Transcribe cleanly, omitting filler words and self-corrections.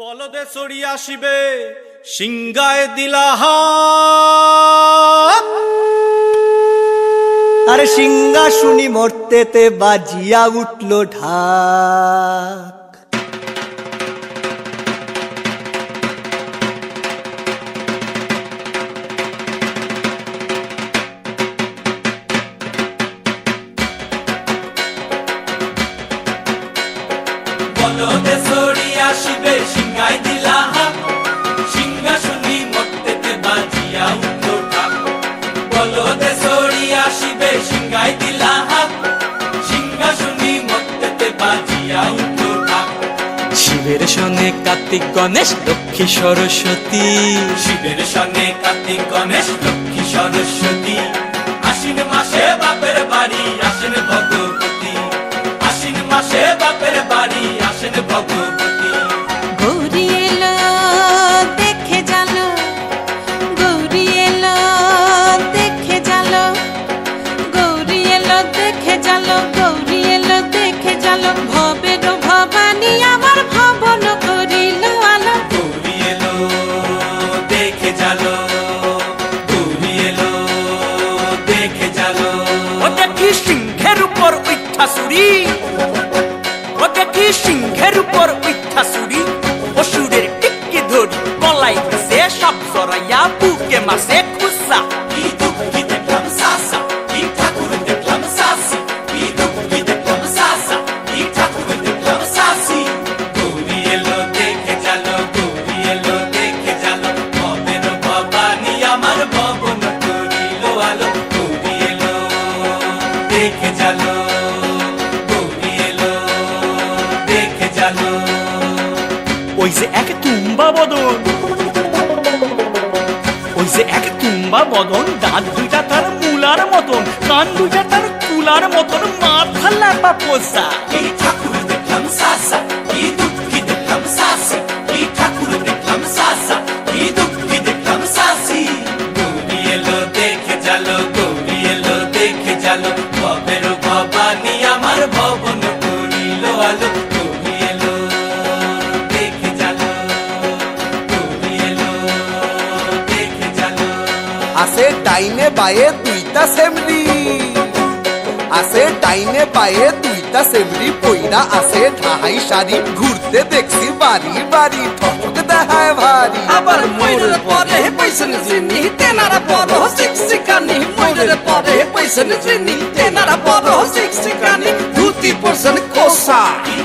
বলদে চড়ি আসিবে সিংগায় দিলা হাত। আরে সিংহা শুনি মরতেতে বাজিয়া উঠল ঢাক। বলদে চড়ি আসিবে সিংগায় দিলা হাত। সিংহা শুনি মরতেতে বাজিয়া উঠল ঢাক। বলদে চড়ি আসিবে সিংগায় দিলা হাত। সিংহা শুনি মরতেতে বাজিয়া উঠল ঢাক। শিবের সঙ্গে কার্তিক গণেশ লক্ষ্মী সরস্বতী, শিবের সঙ্গে কার্তিক গণেশ লক্ষ্মী সরস্বতী। আশ্বিন মাসে বাপের বাড়ি আসেন ভগবতী। আশ্বিন মাসে বাপের বাড়ি আসেন ভগবতী। গৌরী এলো দেখে জালো, গৌরী এলো দেখে জালো, গৌরী এলো দেখে জালো, গৌরী এলো দেখে জালো। ভবের ভবানী আমার ভবন করিল আলো। গৌরী এলো দেখে জালো, গৌরী এলো দেখে জালো। ও দেখি সিংহের উপর উঠা চুরি, ও দেখি সিংহের উপর উঠা চুরি। অসুরের টিকি ধরি গলাই গেছে সব জড়াইয়া বুকে মাসে খুসা। কি দুঃখী দেখলাম সাসা, কি ঠাকুর দেখলাম সাসি। কি দুঃখী দেখলাম সাসা, কি ঠাকুর দেখলাম সাসি। গৌরী এলো দেখে জালো, গৌরী এলো দেখে জালো। ভবের ভবানী আমার ভবন করিল আলো। গৌরী এলো দেখে জালো, গৌরী এলো দেখে জালো। ওই যে এক তুম্বা বদন, ওই যে এক তুম্বা বদন, দাঁত দুইটা তার মূলার মতন, কান দুইটা তার কুলার মতন, মাথা লাপা পোষা। কি ঠাকুর দেখলাম সাসা, কি দুঃখী দেখলাম সাসি। কি ঠাকুর দেখলাম সাসা, কি দুঃখী দেখলাম সাসি। গৌরী এলো দেখে জালো, গৌরী এলো দেখে জালো। ভবের ভবানী আমার ভবন করিল আলো। গৌরী এলো দেখে জালো, গৌরী এলো দেখে জালো। আছে ডাইনে বায়ে দুইটা সেমরি, আছে ডাইনে বায়ে দুইটা সেমরি। পইরা আছে ঢাহাই শাড়ি, ঘুরতে দেখছি বাড়ি বাড়ি, ঠক দেখায় ভারী। আবার ময়ূরের পরে পয়সন জিনি, তেনারা বড় শিক্ষিকানি। ময়ূরের পরে পয়সন জিনি, তেনারা বড় শিক্ষিকানি। ধুতি পরছেন কোসা, কি